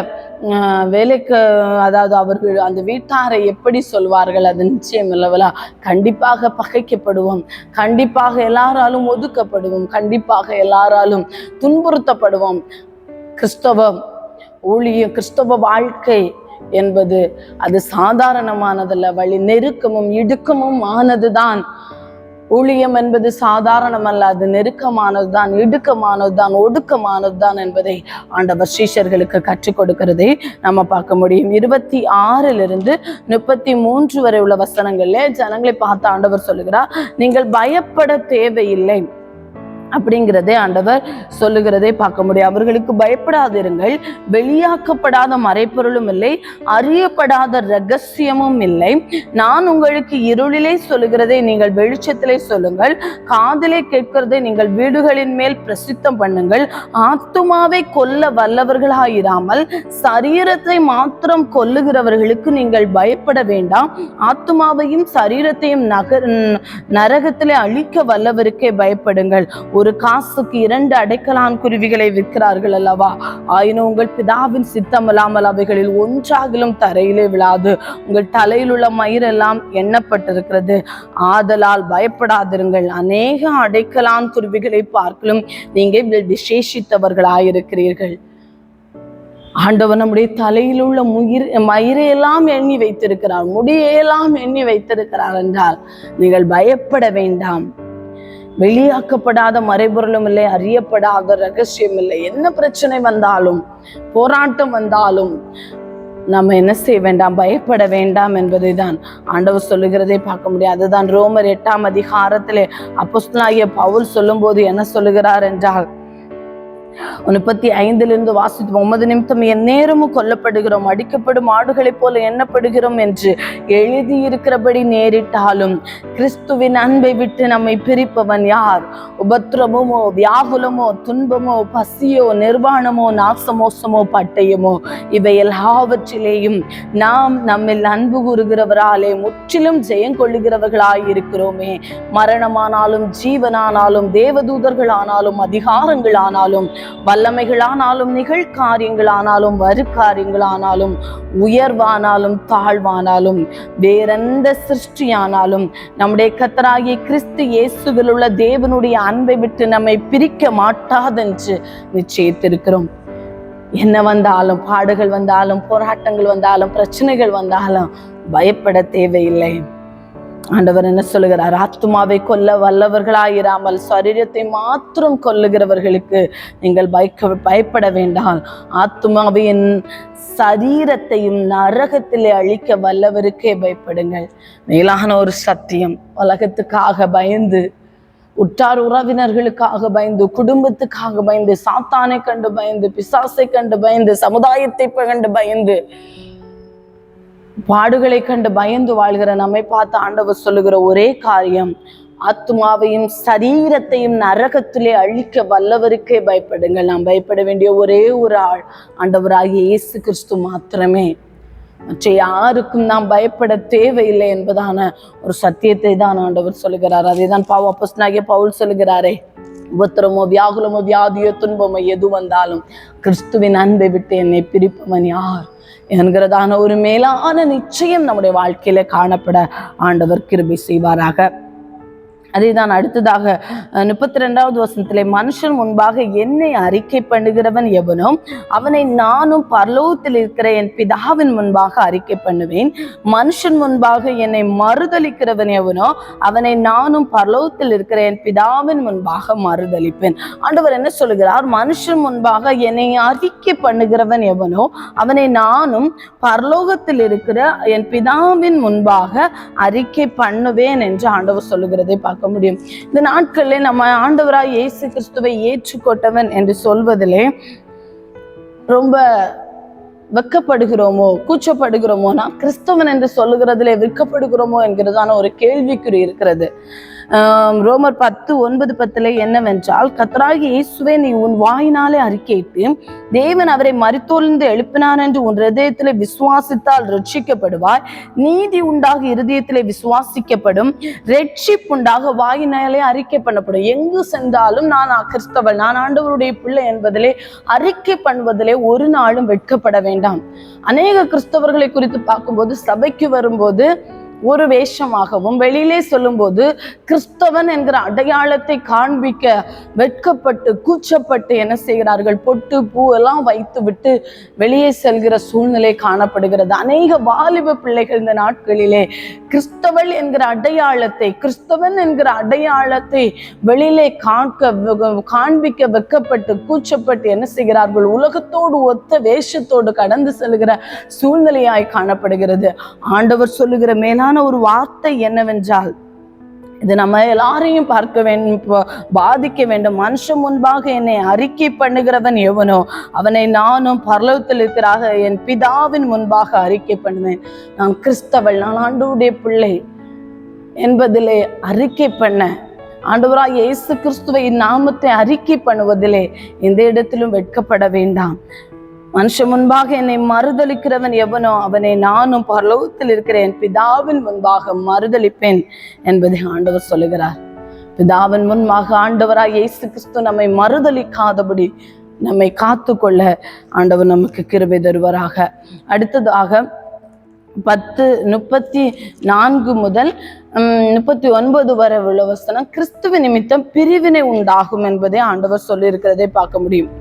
வேலைக்கு, அதாவது அவர்கள் அந்த வீட்டாரை எப்படி சொல்வார்கள் அது நிச்சயம் இல்லவளா. கண்டிப்பாக பகைக்கப்படுவோம், கண்டிப்பாக எல்லாராலும் ஒதுக்கப்படுவோம், கண்டிப்பாக எல்லாராலும் துன்புறுத்தப்படுவோம். கிறிஸ்தவம் ஊழியம், கிறிஸ்தவ வாழ்க்கை என்பது அது சாதாரணமானதல்ல, வழி நெருக்கமும் இடுக்கமும் ஆனதுதான். ஊழியம் என்பது சாதாரணமல்ல, அது நெருக்கமானதுதான், இடுக்கமானதுதான், ஒடுக்கமானதுதான் என்பதை ஆண்டவர் சீஷர்களுக்கு கற்றுக் கொடுக்கிறதை நம்ம பார்க்க முடியும். 26 33 வரை உள்ள வசனங்கள்ல ஜனங்களை பார்த்து ஆண்டவர் சொல்லுகிறார், நீங்கள் பயப்பட தேவையில்லை அப்படிங்கிறதே ஆண்டவர் சொல்லுகிறதை பார்க்க முடியும். அவர்களுக்கு பயப்படாதிருங்கள், வெளியாக்கப்படாத மறைப்பொருளும் இல்லை, அறியப்படாத ரகசியமும் இல்லை. நான் உங்களுக்கு இருளிலே சொல்லுகிறதை நீங்கள் வெளிச்சத்திலே சொல்லுங்கள், காதிலே கேட்கிறதை நீங்கள் வீடுகளின் மேல் பிரசித்தம் பண்ணுங்கள். ஆத்துமாவை கொல்ல வல்லவர்களாயிராமல் சரீரத்தை மாத்திரம் கொல்லுகிறவர்களுக்கு நீங்கள் பயப்பட வேண்டாம். ஆத்துமாவையும் சரீரத்தையும் நரகத்திலே அழிக்க வல்லவருக்கே பயப்படுங்கள். ஒரு காசுக்கு 2 அடைக்கலான் குருவிகளை விற்கிறார்கள் அல்லவா, ஆயினும் உங்கள் பிதாவின் சித்தம் இல்லாமல் அவைகளில் ஒன்றாகிலும் தரையிலே விழாது. உங்கள் தலையில் உள்ள மயிரெல்லாம் எண்ணப்பட்டிருக்கிறது, ஆதலால் பயப்படாதிருங்கள். அநேக அடைக்கலான் குருவிகளை பார்க்கலும் நீங்கள் விசேஷித்தவர்களாயிருக்கிறீர்கள். ஆண்டவர் நம்முடைய தலையில் உள்ள மயிரையெல்லாம் எண்ணி வைத்திருக்கிறார், முடியெல்லாம் எண்ணி வைத்திருக்கிறார் என்றால் நீங்கள் பயப்பட வேண்டாம். வெளியாக்கப்படாத மறைபொருளும் இல்லை, அறியப்படாத ரகசியம் இல்லை. என்ன பிரச்சனை வந்தாலும், போராட்டம் வந்தாலும் நம்ம என்ன செய்ய வேண்டாம், பயப்பட வேண்டாம் என்பதை தான் ஆண்டவர் சொல்லுகிறதை பார்க்க முடியும். அதுதான் ரோமர் 8 அப்போஸ்தலனாகிய பவுல் சொல்லும் போது என்ன சொல்லுகிறார் என்றால், 35 வாசித்து, உமது நிமித்தம் என் நேரமும் கொல்லப்படுகிறோம், அடிக்கப்படும் ஆடுகளைப் போல எண்ணப்படுகிறோம் என்று எழுதியிருக்கிறபடி நேரிட்டாலும் கிறிஸ்துவின் அன்பை விட்டு நம்மை பிரிப்பவன் யார்? உபத்திரவமோ, வியாகுலமோ, துன்பமோ, பசியோ, நிர்வாணமோ, நாசமோசமோ, பட்டயமோ, இவை எல்லாவற்றிலேயும் நாம் நம்மில் அன்பு கூறுகிறவராலே முற்றிலும் ஜெயம் கொள்ளுகிறவர்களாயிருக்கிறோமே. மரணமானாலும் ஜீவனானாலும் தேவதூதர்களானாலும் அதிகாரங்களானாலும் வல்லமைகளானாலும் நிகழ்காரியங்களானாலும் வருக்காரியங்களானாலும் உயர்வானாலும் தாழ்வானாலும் வேறெந்த சிருஷ்டியானாலும் நம்முடைய கர்த்தராகிய கிறிஸ்து இயேசுவில் உள்ள தேவனுடைய அன்பை விட்டு நம்மை பிரிக்க மாட்டாதென்று நிச்சயித்திருக்கிறோம். என்ன வந்தாலும், பாடுகள் வந்தாலும், போராட்டங்கள் வந்தாலும், பிரச்சனைகள் வந்தாலும் பயப்பட தேவையில்லை. ஆண்டவர் என்ன சொல்லுகிறார்? ஆத்துமாவை கொல்ல வல்லவர்களாயிராமல் சரீரத்தை மாத்திரம் கொல்லுகிறவர்களுக்கு நீங்கள் பயப்பட வேண்டாம். ஆத்துமாவின் சரீரத்தையும் நரகத்திலே அழிக்க வல்லவருக்கே பயப்படுங்கள். மேலான ஒரு சத்தியம். உலகத்துக்காக பயந்து, உற்றார் உறவினர்களுக்காக பயந்து, குடும்பத்துக்காக பயந்து, சாத்தானை கண்டு பயந்து, பிசாசை கண்டு பயந்து, சமுதாயத்தை கண்டு பயந்து, பாடுகளை கண்டு பயந்து வாழ்கிற நம்மை பார்த்து ஆண்டவர் சொல்லுகிற ஒரே காரியம், ஆத்மாவையும் சரீரத்தையும் நரகத்திலே அழிக்க வல்லவருக்கே பயப்படுங்கள். நாம் பயப்பட வேண்டிய ஒரே ஒரு ஆள் ஆண்டவராகிய இயேசு கிறிஸ்து மாத்திரமே. மற்ற யாருக்கும் நாம் பயப்பட தேவையில்லை என்பதான ஒரு சத்தியத்தை தான் ஆண்டவர் சொல்லுகிறார். அதை தான் அப்போஸ்தலனாகிய பவுல் சொல்லுகிறாரே, உபத்திரமோ, வியாகுலமோ, வியாதியோ, துன்பமோ எது வந்தாலும் கிறிஸ்துவின் அன்பை விட்டு என்னை பிரிப்பவன் யார் என்கிறதான ஒரு மேலான நிச்சயம் நம்முடைய வாழ்க்கையில காணப்பட ஆண்டவர் கிருபை செய்வாராக. அதே தான் அடுத்ததாக 32வது வசனத்திலே, மனுஷன் முன்பாக என்னை அறிக்கை பண்ணுகிறவன் எவனோ அவனை நானும் பரலோகத்தில் இருக்கிற என் பிதாவின் முன்பாக அறிக்கை பண்ணுவேன். மனுஷன் முன்பாக என்னை மறுதலிக்கிறவன் எவனோ அவனை நானும் பரலோகத்தில் இருக்கிற என் பிதாவின் முன்பாக மறுதலிப்பேன். ஆண்டவர் என்ன சொல்லுகிறார்? மனுஷன் முன்பாக என்னை அறிக்கை பண்ணுகிறவன் எவனோ அவனை நானும் பரலோகத்தில் இருக்கிற என் பிதாவின் முன்பாக அறிக்கை பண்ணுவேன் என்று ஆண்டவர் சொல்லுகிறதை பார்க்க முடியும். இந்த நாட்களில் நம்ம ஆண்டவராய் இயேசு கிறிஸ்துவை ஏற்றுக்கொண்டவன் என்று சொல்வதிலே ரொம்ப வெட்கப்படுகிறோமோ, கூச்சப்படுகிறோமோ, நான் கிறிஸ்தவன் என்று சொல்லுகிறதிலே வெட்கப்படுகிறோமோ என்கிறதான ஒரு கேள்விக்குறி இருக்கிறது. ரோமர் 10:9-10 என்னவென்றால், கர்த்தராகிய இயேசுவை நீ உன் வாயினாலே அறிக்கையிட்டு தேவன் அவரை மரித்தோரிலிருந்து எழுப்பினார் என்று உன் இருதயத்திலே விசுவாசித்தால் ரட்சிக்கப்படுவாய். நீதி உண்டாக இருதயத்திலே விசுவாசிக்கப்படும், ரட்சிப்புண்டாக வாயினாலே அறிக்கை பண்ணப்படும். எங்கு சென்றாலும் நான் கிறிஸ்தவன், நான் ஆண்டவருடைய பிள்ளை என்பதிலே அறிக்கை பண்ணுவதிலே ஒரு நாளும் வெட்கப்பட வேண்டாம். அநேக கிறிஸ்தவர்களை குறித்து பார்க்கும்போது, சபைக்கு வரும்போது ஒரு வேஷமாகவும், வெளியிலே சொல்லும் போது கிறிஸ்தவன் என்கிற அடையாளத்தை காண்பிக்க வெட்கப்பட்டு கூச்சப்பட்டு என்ன செய்கிறார்கள்? பொட்டு பூ எல்லாம் வைத்து விட்டு வெளியே செல்கிற சூழ்நிலை காணப்படுகிறது. அநேக வாலிப பிள்ளைகள் இந்த நாட்களிலே கிறிஸ்தவன் என்கிற அடையாளத்தை, கிறிஸ்தவன் என்கிற அடையாளத்தை வெளியிலே காண்பிக்க வெட்கப்பட்டு கூச்சப்பட்டு என்ன செய்கிறார்கள்? உலகத்தோடு ஒத்த வேஷத்தோடு கடந்து செல்கிற சூழ்நிலையாய் காணப்படுகிறது. ஆண்டவர் சொல்லுகிற மேலான ஒரு வார்த்தை என்னவென்றால், இது நம்ம எல்லாரையும் பார்க்க வேண்டும், பாதிக்க வேண்டும். மனுஷன் முன்பாக என்னை அறிக்கை பண்ணுகிறவன் எவனோ அவனை நானும் பரலோகத்தில் இருக்கிறாக என் பிதாவின் முன்பாக அறிக்கை பண்ணுவேன். நான் கிறிஸ்தவள், நான் ஆண்டவருடைய பிள்ளை என்பதிலே அறிக்கை பண்ண, ஆண்டவராகிய இயேசு கிறிஸ்துவின் நாமத்தை அறிக்கை பண்ணுவதிலே எந்த இடத்திலும் வெட்கப்பட வேண்டாம். மனுஷன் முன்பாக என்னை மறுதலிக்கிறவன் எவனோ அவனை நானும் பரலோகத்தில் இருக்கிற என் பிதாவின் முன்பாக மறுதலிப்பேன் என்பதை ஆண்டவர் சொல்லுகிறார். பிதாவின் முன்பாக ஆண்டவராய் இயேசு கிறிஸ்து நம்மை மறுதலிக்காதபடி நம்மை காத்து கொள்ள ஆண்டவர் நமக்கு கிருபை தருவாராக. அடுத்ததாக 10:34 முதல் 39 வரை உள்ள வசனம், கிறிஸ்துவ நிமித்தம் பிரிவினை உண்டாகும் என்பதை ஆண்டவர் சொல்லியிருக்கிறதை பார்க்க முடியும்.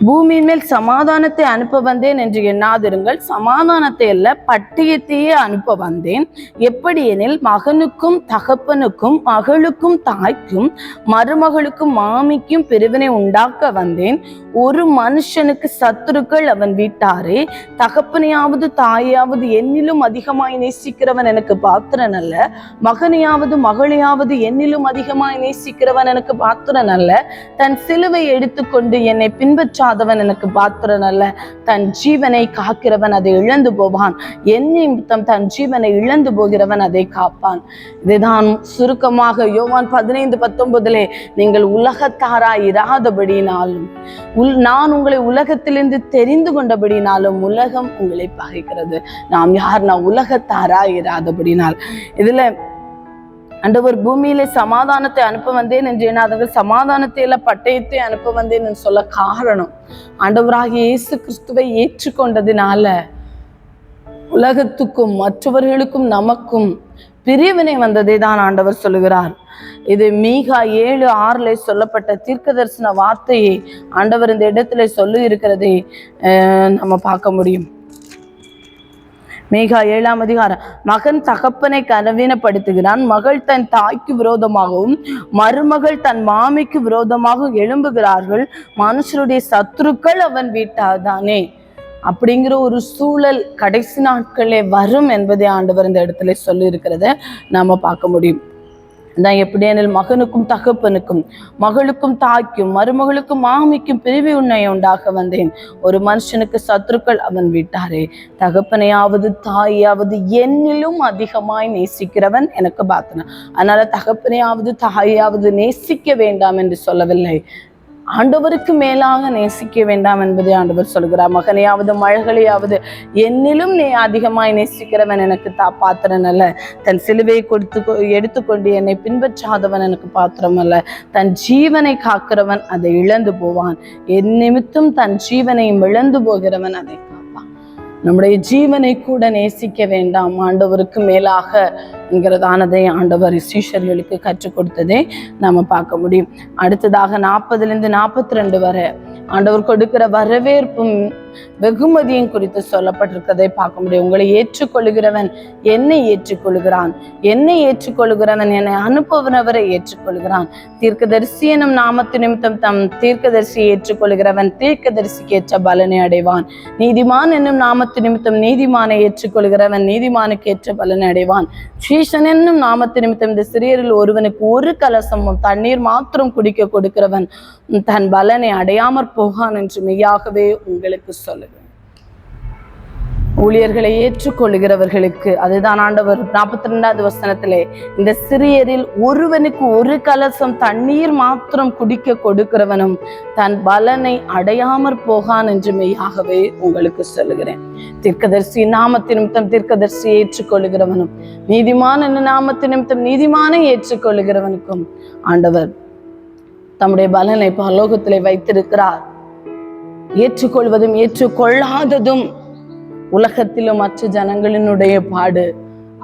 பூமியின் மேல் சமாதானத்தை அனுப்ப வந்தேன் என்று எண்ணாதிருங்கள், சமாதானத்தை அல்ல பட்டயத்தையே அனுப்ப வந்தேன். எப்படி எனில், மகனுக்கும் தகப்பனுக்கும் மகளுக்கும் தாய்க்கும் மருமகளுக்கும் மாமிக்கும் பிரிவினை உண்டாக்க வந்தேன். ஒரு மனுஷனுக்கு சத்துருக்கள் அவன் வீட்டாரே. தகப்பனையாவது தாயாவது என்னிலும் அதிகமாய் நேசிக்கிறவன் எனக்கு பாத்திரன் அல்ல. மகனையாவது மகளையாவது என்னிலும் அதிகமாய் நேசிக்கிறவன் எனக்கு பாத்திரன் அல்ல. தன் சிலுவை எடுத்துக்கொண்டு என்னை பின்பற்றாதவன் எனக்கு பாத்திரன் அல்ல. தன் ஜீவனை காக்கிறவன் அதை இழந்து போவான். என் நிமித்தம் தன் ஜீவனை இழந்து போகிறவன் அதை காப்பான். இதுதான் சுருக்கமாக யோவான் 15:19 நீங்கள் உலகத்தாராய் இராதபடினாலும் நான் உங்களை உலகத்திலிருந்து தெரிந்து கொண்டபடினாலும் உலகம் உங்களை பகைக்கிறது. நாம் யார்னா உலகத்தாராய் இராதபடினால். இதுல ஆண்டவர் பூமியிலே சமாதானத்தை அனுப்ப வந்தேன் என்று எண்ணாதவர்கள், சமாதானத்தை எல்லாம் பட்டயத்தை அனுப்ப வந்தேன் என்று சொல்ல காரணம், ஆண்டவராகிய இயேசு கிறிஸ்துவை ஏற்றுக்கொண்டதினால உலகத்துக்கும் மற்றவர்களுக்கும் நமக்கும் பிரிவினை வந்ததை தான் ஆண்டவர் சொல்லுகிறார். இது மீகா 7:6 சொல்லப்பட்ட தீர்க்க தரிசன வார்த்தையை ஆண்டவர் இந்த இடத்துல சொல்லி இருக்கிறதை நம்ம பார்க்க முடியும். மீகா 7ஆம் அதிகாரம். மகன் தகப்பனை கனவீனப்படுத்துகிறான், மகள் தன் தாய்க்கு விரோதமாகவும் மருமகள் தன் மாமிக்கு விரோதமாக எழும்புகிறார்கள். மனுஷருடைய சத்துருக்கள் அவன் வீட்டாதானே. அப்படிங்கிற ஒரு சூழல் கடைசி நாட்களே வரும் என்பதை ஆண்டவர் இந்த இடத்துல சொல்லி இருக்கிறத நாம பார்க்க முடியும். தான் எப்படியெனில், மகனுக்கும் தகப்பனுக்கும் மகளுக்கும் தாய்க்கும் மருமகளுக்கும் மாமிக்கும் பிரிவு உண்டாக வந்தேன். ஒரு மனுஷனுக்கு சத்துருக்கள் அவன் வீட்டாரே. தகப்பனையாவது தாயாவது என்னிலும் அதிகமாய் நேசிக்கிறவன் எனக்கு பார்த்தன. அதனால தகப்பனையாவது தாயாவது நேசிக்க வேண்டாம் என்று சொல்லவில்லை, ஆண்டவருக்கு மேலாக நேசிக்க வேண்டாம் என்பதை ஆண்டவர் சொல்கிறார். மகனையாவது மகளையாவது என்னிலும் அதிகமாய் நேசிக்கிறவன் எனக்கு பாத்திரன் அல்ல. தன் சிலுவையை எடுத்துக்கொண்டு என்னை பின்பற்றாதவன் எனக்கு பாத்திரம் அல்ல. தன் ஜீவனை காக்கிறவன் அதை இழந்து போவான். என் நிமித்தம் தன் ஜீவனையும் இழந்து போகிறவன் அதை காப்பான். நம்முடைய ஜீவனை கூட நேசிக்க வேண்டாம், ஆண்டவருக்கு மேலாக என்கிறதானதை ஆண்டவர் சீஷர்களுக்கு கற்றுக் கொடுத்ததை நாம பார்க்க முடியும். அடுத்ததாக 40 42 வரை ஆண்டவர் கொடுக்கிற வரவேற்பும் வெகுமதியும் குறித்து சொல்லப்பட்டிருக்கிறதை பார்க்க முடியும். உங்களை ஏற்றுக்கொள்கிறவன் என்னை ஏற்றுக்கொள்கிறான், என்னை ஏற்றுக்கொள்கிறவன் என்னை அனுப்புகிறவரை ஏற்றுக்கொள்கிறான். தீர்க்கதரிசி எனும் நாமத்து நிமித்தம் தம் தீர்க்கதரிசியை ஏற்றுக்கொள்கிறவன் தீர்க்கதரிசிக்கு ஏற்ற பலனை அடைவான். நீதிமான் என்னும் நாமத்து நிமித்தம் நீதிமானை ஏற்றுக்கொள்கிறவன் நீதிமானுக்கு ஏற்ற பலனை அடைவான். சீஷன் என்னும் நாமத்து நிமித்தம் இந்த சிறியரில் ஒருவனுக்கு ஒரு கலசமும் தண்ணீர் மாத்திரம் குடிக்க கொடுக்கிறவன் தன் பலனை அடையாமற் போகான் என்று மெய்யாகவே உங்களுக்கு சொல்லுவேன். ஊழியர்களை ஏற்றுக்கொள்கிறவர்களுக்கு அதுதான் ஆண்டவர் 42வது வசனத்திலே, இந்த சிறியரில் ஒருவனுக்கு ஒரு கலசம் தண்ணீர் மாத்திரம் குடிக்க கொடுக்கிறவனும் தன் பலனை அடையாமற் போகான் என்று மெய்யாகவே உங்களுக்கு சொல்லுகிறேன். தீர்க்கதரிசி நாமத்து நிமித்தம் தீர்க்கதரிசியை ஏற்றுக்கொள்கிறவனும் நீதிமான் என்ன நாமத்து நிமித்தம் நீதிமானை ஏற்றுக்கொள்கிறவனுக்கும் ஆண்டவர் தம்முடைய பலனை பரலோகத்திலே வைத்திருக்கிறார். ஏற்றுக்கொள்வதும் ஏற்றுக்கொள்ளாததும் உலகத்திலும் மற்ற ஜனங்களினுடைய பாடு.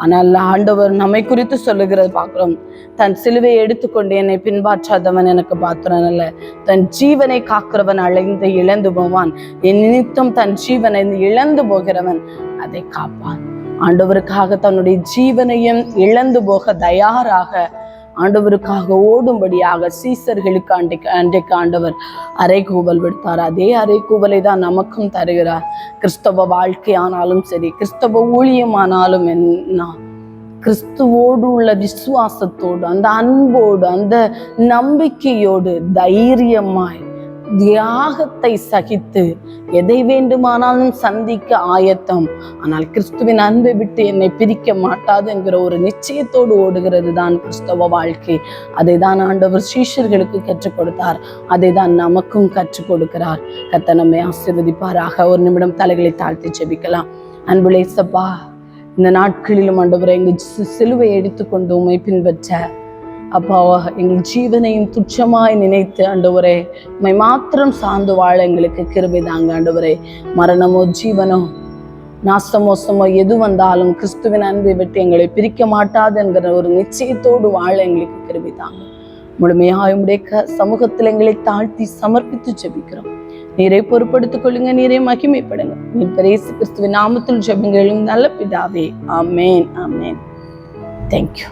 ஆனால் ஆண்டவர் நம்மை குறித்து சொல்லுகிறது பார்க்கிறோம். தன் சிலுவையை எடுத்துக்கொண்டு என்னை பின்பற்றாதவன் எனக்கு பாத்திரன் அல்ல. தன் ஜீவனை காக்கிறவன் அழைந்து இழந்து போவான். என் நிமித்தம் தன் ஜீவனை இழந்து போகிறவன் அதை காப்பான். ஆண்டவருக்காக தன்னுடைய ஜீவனையும் இழந்து போக தயாராக ஆண்டவருக்காக ஓடும்படியாக சீசர்களுக்கு அன்றைக்கு ஆண்டவர் அறைகூவல் விடுத்தார். அதே அறைகூவலை தான் நமக்கும் தருகிறார். கிறிஸ்தவ வாழ்க்கையானாலும் சரி, கிறிஸ்தவ ஊழியமானாலும் என்ன, கிறிஸ்துவோடு உள்ள விசுவாசத்தோடு, அந்த அன்போடு, அந்த நம்பிக்கையோடு தைரியமாய் தியாகத்தை சகித்து எதை வேண்டுமானாலும் சந்திக்க ஆயத்தம். ஆனால் கிறிஸ்துவின் அன்பை விட்டு என்னை பிரிக்க மாட்டாது என்கிற ஒரு நிச்சயத்தோடு ஓடுகிறது தான் கிறிஸ்தவ வாழ்க்கை. அதை தான் ஆண்டவர் சீஷர்களுக்கு கற்றுக் கொடுத்தார். அதை தான் நமக்கும் கற்றுக் கொடுக்கிறார். கர்த்தர் நம்மை ஆசீர்வதிப்பாராக. ஒரு நிமிடம் தலைகளை தாழ்த்தி ஜெபிக்கலாம். அன்புள்ள இயேசப்பா, இந்த நாட்களிலும் ஆண்டவரை எங்கள் சிலுவை எடுத்துக்கொண்டு உம்மை பின்பற்ற அப்பா எங்கள் ஜீவனையும் துச்சமாய் நினைத்து ஆண்டவரே உம்மை மாத்திரம் சார்ந்து வாழ எங்களுக்கு கிருபை தாங்க. ஆண்டவரே, மரணமோ ஜீவனோ நாசமோசமோ எது வந்தாலும் கிறிஸ்துவின் அன்பை விட்டு எங்களை பிரிக்க மாட்டாது என்கிற ஒரு நிச்சயத்தோடு வாழ எங்களுக்கு கிருபை தாங்க. முழுமையாக உம்முடைய சமூகத்தில் எங்களை தாழ்த்தி சமர்ப்பித்து ஜெபிக்கிறோம். நீரை பொறுப்படுத்திக் கொள்ளுங்க, நீரை மகிமைப்படுங்க. மீட்பர் இயேசு கிறிஸ்துவின் நாமத்தில் ஜெபங்களும் நல்ல பிதாவே. ஆமென், ஆமென். தேங்க்யூ.